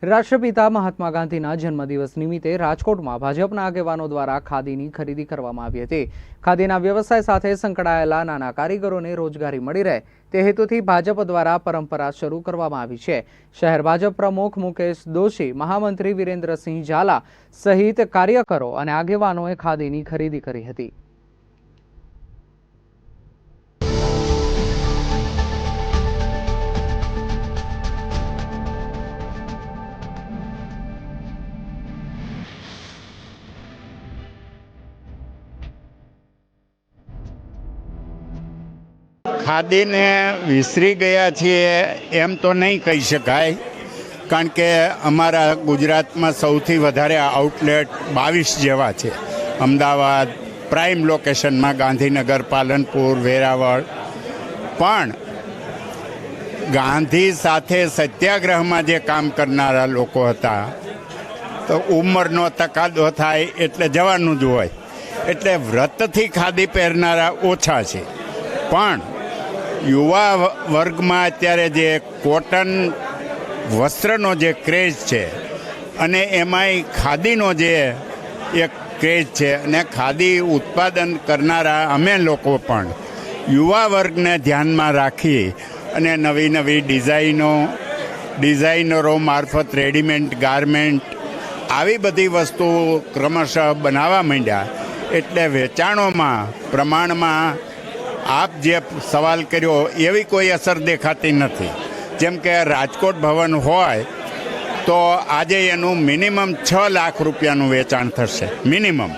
રાષ્ટ્રપિતા મહાત્મા ગાંધીના જન્મદિવસ નિમિત્તે રાજકોટમાં ભાજપના આગેવાનો દ્વારા ખાદીની ખરીદી કરવામાં આવી હતી। ખાદીના વ્યવસાય સાથે સંકળાયેલા નાના કારીગરોને રોજગારી મળી રહે તે હેતુથી ભાજપ દ્વારા પરંપરા શરૂ કરવામાં આવી છે। શહેર ભાજપ પ્રમુખ મુકેશ દોશી, મહામંત્રી વિરેન્દ્રસિંહ ઝાલા સહિત કાર્યકરો અને આગેવાનોએ ખાદીની ખરીદી કરી હતી। ખાદીને વિસરી ગયા છીએ એમ તો નહીં કહી શકાય, કારણ કે અમારા ગુજરાતમાં સૌથી વધારે આઉટલેટ 22 જેવા છે। અમદાવાદ પ્રાઇમ લોકેશનમાં, ગાંધીનગર, પાલનપુર, વેરાવળ। પણ ગાંધી સાથે સત્યાગ્રહમાં જે કામ કરનારા લોકો હતા, તો ઉંમરનો તકાદો થાય એટલે જવાનું જ હોય, એટલે વ્રતથી ખાદી પહેરનારા ઓછા છે। પણ યુવા વર્ગમાં અત્યારે જે કોટન વસ્ત્રનો જે ક્રેઝ છે અને એમાંય ખાદીનો જે એક ક્રેઝ છે, અને ખાદી ઉત્પાદન કરનારા અમે લોકો પણ યુવા વર્ગને ધ્યાનમાં રાખી અને નવી નવી ડિઝાઇનરો મારફત રેડીમેડ ગારમેન્ટ આવી બધી વસ્તુઓ ક્રમશઃ બનાવવા માંડ્યા। એટલે વેચાણોમાં પ્રમાણમાં આપ જે સવાલ કર્યો એવી કોઈ અસર દેખાતી નથી। જેમ કે રાજકોટ ભવન હોય તો આજે એનું મિનિમમ 6 લાખ રૂપિયાનું વેચાણ થશે, મિનિમમ।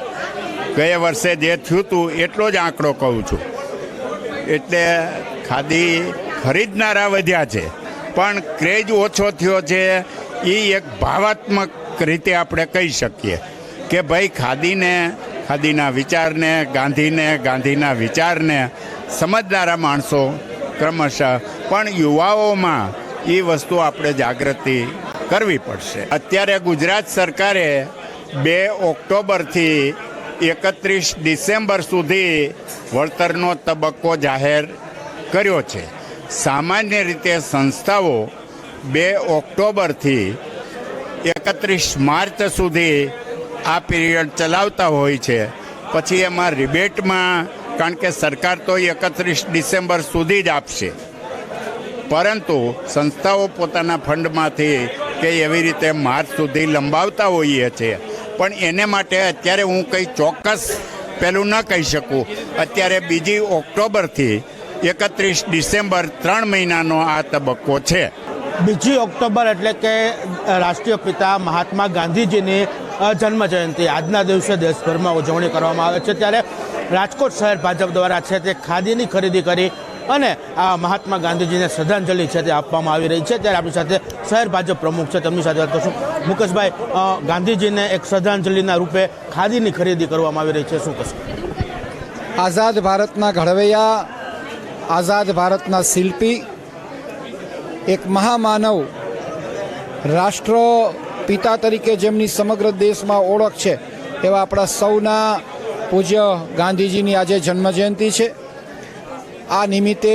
ગયા વર્ષે જે થયું હતું એટલો જ આંકડો કહું છું। એટલે ખાદી ખરીદનારા વધ્યા છે, પણ ક્રેઝ ઓછો થયો છે। એ એક ભાવાત્મક રીતે આપણે કહી શકીએ કે ભાઈ ખાદીના વિચારને, ગાંધીના વિચારને સમજનારા માણસો ક્રમશઃ, પણ યુવાઓમાં એ વસ્તુ આપણે જાગૃતિ કરવી પડશે। અત્યારે ગુજરાત સરકારે 2 ઓક્ટોબરથી 31 ડિસેમ્બર સુધી વળતરનો તબક્કો જાહેર કર્યો છે। સામાન્ય રીતે સંસ્થાઓ 2 ઓક્ટોબરથી 31 માર્ચ સુધી આ પીરિયડ ચલાવતા હોય છે। પછી એમાં રિબેટમાં, કારણ કે સરકાર તો 31 ડિસેમ્બર સુધી જ આપશે, પરંતુ સંસ્થાઓ પોતાના ફંડમાંથી કે એવી રીતે માર્ચ સુધી લંબાવતા હોઈએ છીએ। પણ એને માટે અત્યારે હું કંઈ ચોક્કસ પેલું ન કહી શકું। અત્યારે 2 ઓક્ટોબરથી 31 ડિસેમ્બર 3 મહિનાનો આ તબક્કો છે। 2 ઓક્ટોબર એટલે કે રાષ્ટ્રીય પિતા મહાત્મા ગાંધીજીની જન્મજયંતિ, આજના દિવસે દેશભરમાં ઉજવણી કરવામાં આવે છે। ત્યારે રાજકોટ શહેર ભાજપ દ્વારા છે તે ખાદીની ખરીદી કરી અને આ મહાત્મા ગાંધીજીને શ્રદ્ધાંજલિ છે તે આપવામાં આવી રહી છે। ત્યારે આપણી સાથે શહેર ભાજપ પ્રમુખ છે, તેમની સાથે વાત કરશું। મુકેશભાઈ, ગાંધીજીને એક શ્રદ્ધાંજલિના રૂપે ખાદીની ખરીદી કરવામાં આવી રહી છે, શું કહેશો? આઝાદ ભારતના ઘડવૈયા, આઝાદ ભારતના શિલ્પી, એક મહામાનવ, રાષ્ટ્ર પિતા તરીકે જેમની સમગ્ર દેશમાં ઓળખ છે, એવા આપણા સૌના પૂજ્ય ગાંધીજીની આજે જન્મજયંતિ છે। આ નિમિત્તે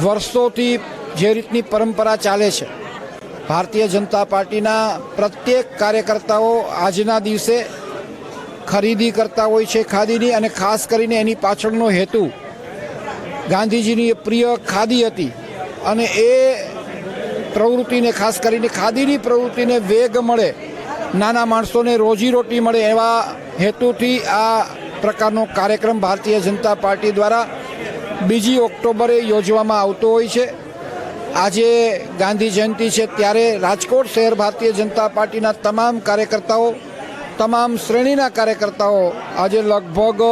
વર્ષોથી જે રીતની પરંપરા ચાલે છે, ભારતીય જનતા પાર્ટીના પ્રત્યેક કાર્યકર્તાઓ આજના દિવસે ખરીદી કરતા હોય છે ખાદીની, અને ખાસ કરીને એની પાછળનો હેતુ ગાંધીજીની પ્રિય ખાદી હતી, અને એ પ્રવૃત્તિને, ખાસ કરીને ખાદીની પ્રવૃત્તિને વેગ મળે, નાના માણસોને રોજીરોટી મળે, એવા હેતુથી આ પ્રકારનો કાર્યક્રમ ભારતીય જનતા પાર્ટી દ્વારા 2 ઓક્ટોબરે યોજવામાં આવતો હોય છે। આજે ગાંધી જયંતિ છે, ત્યારે રાજકોટ શહેર ભારતીય જનતા પાર્ટીના તમામ કાર્યકર્તાઓ, તમામ શ્રેણીના કાર્યકર્તાઓ આજે લગભગ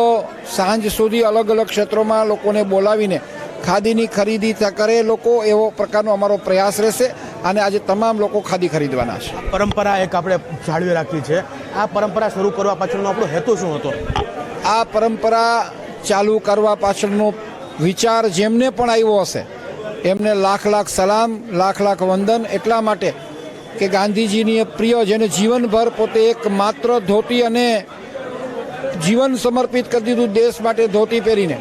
સાંજ સુધી અલગ અલગ ક્ષેત્રોમાં લોકોને બોલાવીને ખાદીની ખરીદી કરે લોકો, એવો પ્રકારનો અમારો પ્રયાસ રહેશે। અને આજે તમામ લોકો ખાદી ખરીદવાના છે। પરંપરા એક આપણે જાળવી રાખવી છે, આ પરંપરા શરૂ કરવા પાછળનો આપણો હેતુ શું હતો? આ પરંપરા ચાલુ કરવા પાછળનો વિચાર જેમને પણ આવ્યો હશે એમને લાખ સલામ, લાખ વંદન। એટલા માટે કે ગાંધીજીની પ્રિય, જેને જીવનભર પોતે એક માત્ર ધોતી અને જીવન સમર્પિત કરી દીધું દેશ માટે ધોતી પહેરીને,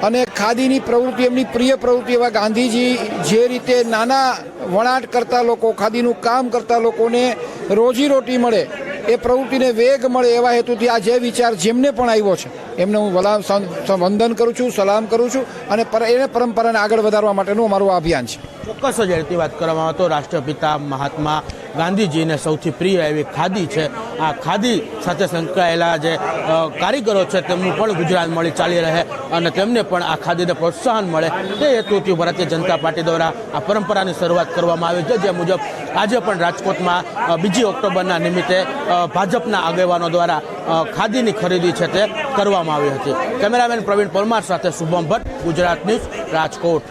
અને ખાદીની પ્રવૃત્તિ એમની પ્રિય પ્રવૃત્તિ એવા ગાંધીજી જે રીતે નાના વણાટ કરતા લોકો, ખાદીનું કામ કરતા લોકોને રોજીરોટી મળે, એ પ્રવૃત્તિને વેગ મળે એવા હેતુથી આ જે વિચાર જેમને પણ આવ્યો છે એમને હું વંદન કરું છું, સલામ કરું છું અને એને પરંપરાને આગળ વધારવા માટેનું અમારું આ અભિયાન છે. ચોક્કસ જ રીતે વાત કરવામાં આવે તો રાષ્ટ્રપિતા મહાત્મા ગાંધીજીને સૌથી પ્રિય એવી ખાદી છે. આ ખાદી સાથે સંકળાયેલા જે કારીગરો છે તેમનું પણ ગુજરાત મળી ચાલી રહે અને તેમને પણ આ ખાદીને પ્રોત્સાહન મળે તે હેતુથી ભારતીય જનતા પાર્ટી દ્વારા આ પરંપરાની શરૂઆત કરવામાં આવી છે. જે મુજબ આજે પણ રાજકોટમાં 2 ઓક્ટોબરના નિમિત્તે ભાજપના આગેવાનો દ્વારા ખાદીની ખરીદી છે તે કરવામાં આવી હતી. કેમેરામેન પ્રવીણ પરમાર સાથે શુભમ ભટ્ટ, ગુજરાત ન્યૂઝ, રાજકોટ.